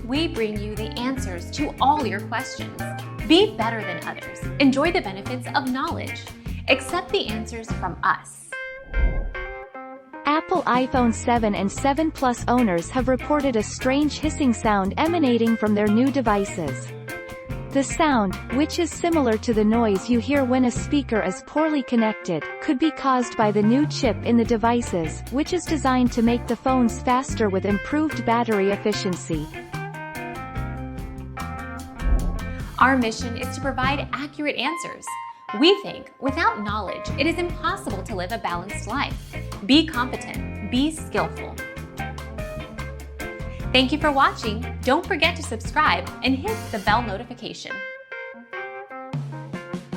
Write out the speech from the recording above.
we bring you the answers to all your questions. Be better than others. Enjoy the benefits of knowledge. Accept the answers from us. Apple iPhone 7 and 7 Plus owners have reported a strange hissing sound emanating from their new devices. The sound, which is similar to the noise you hear when a speaker is poorly connected, could be caused by the new chip in the devices, which is designed to make the phones faster with improved battery efficiency. Our mission is to provide accurate answers. We think without knowledge, it is impossible to live a balanced life. Be competent, be skillful. Thank you for watching. Don't forget to subscribe and hit the bell notification.